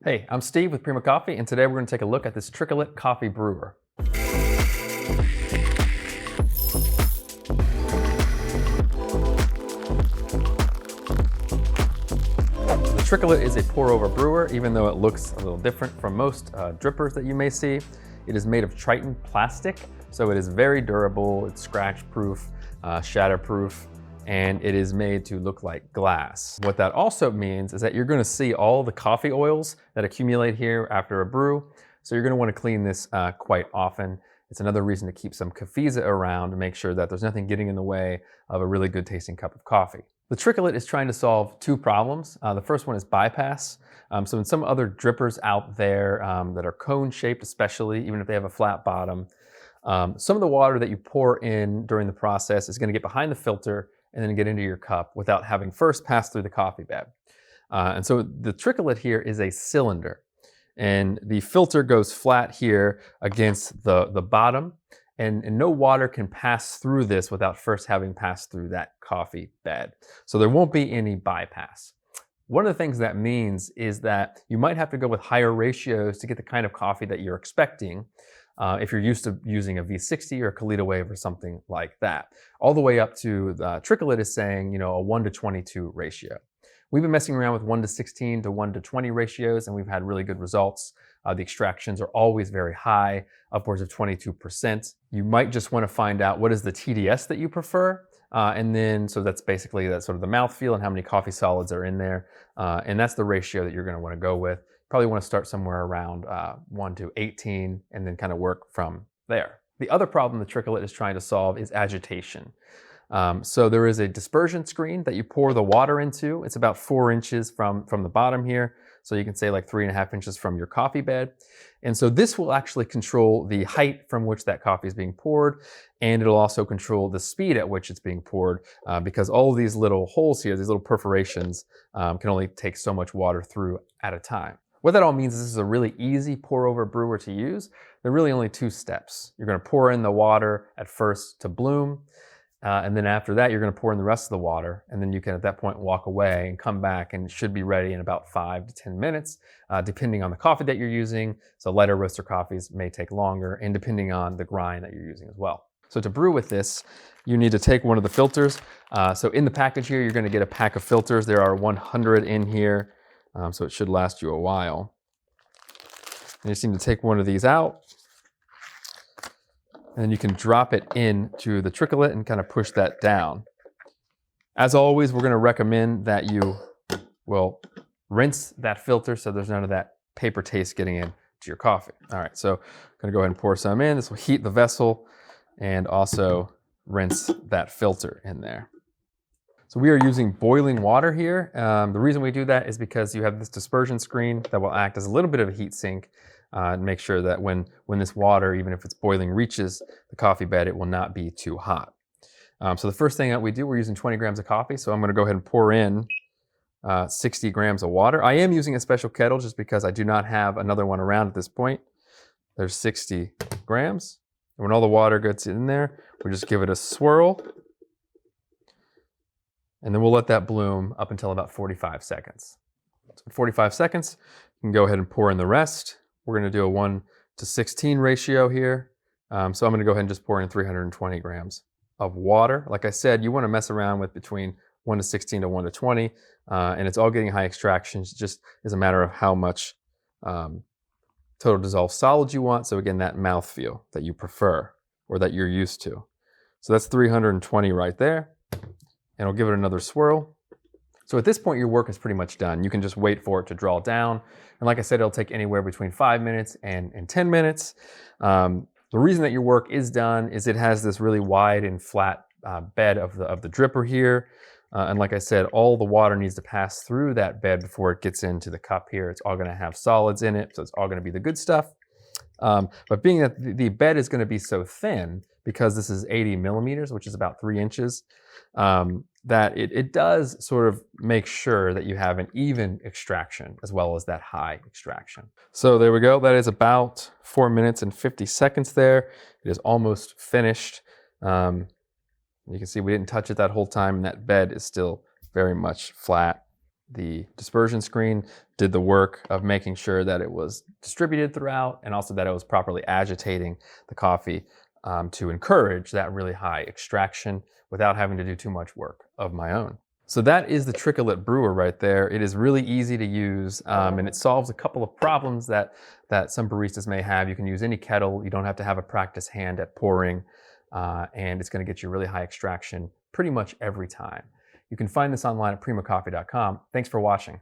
Hey, I'm Steve with Prima Coffee, and today we're going to take a look at this Tricolate coffee brewer. The Tricolate is a pour-over brewer, even though it looks a little different from most drippers that you may see. It is made of Tritan plastic, so it is very durable, it's scratch-proof, shatterproof, and it is made to look like glass. What that also means is that you're going to see all the coffee oils that accumulate here after a brew, so you're going to want to clean this quite often. It's another reason to keep some Cafesa around to make sure that there's nothing getting in the way of a really good tasting cup of coffee. The Tricolate is trying to solve two problems. The first one is bypass. So in some other drippers out there that are cone shaped especially, even if they have a flat bottom, some of the water that you pour in during the process is going to get behind the filter and then get into your cup without having first passed through the coffee bed. And so the Tricolate here is a cylinder, and the filter goes flat here against the bottom, and no water can pass through this without first having passed through that coffee bed. So there won't be any bypass. One of the things that means is that you might have to go with higher ratios to get the kind of coffee that you're expecting. If you're used to using a V60 or a Kalita Wave or something like that. All the way up to the Tricolate is saying, a 1:22 ratio. We've been messing around with 1:16 to 1:20 ratios, and we've had really good results. The extractions are always very high, upwards of 22%. You might just want to find out what is the TDS that you prefer. And then, so that's basically that sort of the mouthfeel and how many coffee solids are in there. And that's the ratio that you're going to want to go with. Probably want to start somewhere around 1:18 and then kind of work from there. The other problem the Tricolate is trying to solve is agitation. So there is a dispersion screen that you pour the water into. It's about 4 inches from the bottom here. So you can say like 3.5 inches from your coffee bed. And so this will actually control the height from which that coffee is being poured. And it'll also control the speed at which it's being poured because all of these little holes here, these little perforations can only take so much water through at a time. What that all means is this is a really easy pour-over brewer to use. There are really only 2 steps. You're going to pour in the water at first to bloom, and then after that you're going to pour in the rest of the water, and then you can at that point walk away and come back, and it should be ready in about 5 to 10 minutes, depending on the coffee that you're using. So lighter roaster coffees may take longer, and depending on the grind that you're using as well. So to brew with this, you need to take one of the filters. So in the package here, you're going to get a pack of filters. There are 100 in here. So it should last you a while. And you just need to take one of these out, and then you can drop it into the Tricolate and kind of push that down. As always, we're going to recommend that you will rinse that filter so there's none of that paper taste getting into your coffee. All right, so I'm going to go ahead and pour some in. This will heat the vessel and also rinse that filter in there. So we are using boiling water here. The reason we do that is because you have this dispersion screen that will act as a little bit of a heat sink and make sure that when this water, even if it's boiling, reaches the coffee bed, it will not be too hot. So the first thing that we do, we're using 20 grams of coffee. So I'm going to go ahead and pour in 60 grams of water. I am using a special kettle just because I do not have another one around at this point. There's 60 grams. And when all the water gets in there, we just give it a swirl. And then we'll let that bloom up until about 45 seconds. So in 45 seconds, you can go ahead and pour in the rest. We're going to do a 1:16 ratio here. So I'm going to go ahead and just pour in 320 grams of water. Like I said, you want to mess around with between 1:16 to 1:20, and it's all getting high extractions. It just is a matter of how much total dissolved solid you want. So again, that mouthfeel that you prefer or that you're used to. So that's 320 right there. And I'll give it another swirl. So at this point, your work is pretty much done. You can just wait for it to draw down. And like I said, it'll take anywhere between 5 minutes and 10 minutes. The reason that your work is done is it has this really wide and flat bed of the dripper here. And like I said, all the water needs to pass through that bed before it gets into the cup here. It's all going to have solids in it, so it's all going to be the good stuff. But being that the bed is going to be so thin, because this is 80 millimeters, which is about 3 inches, that it does sort of make sure that you have an even extraction as well as that high extraction. So there we go. That is about 4 minutes and 50 seconds there. It is almost finished. You can see we didn't touch it that whole time, and that bed is still very much flat The dispersion screen did the work of making sure that it was distributed throughout and also that it was properly agitating the coffee to encourage that really high extraction without having to do too much work of my own. So that is the Tricolate brewer right there. It is really easy to use and it solves a couple of problems that some baristas may have. You can use any kettle. You don't have to have a practiced hand at pouring and it's going to get you really high extraction pretty much every time. You can find this online at primocoffee.com. Thanks for watching.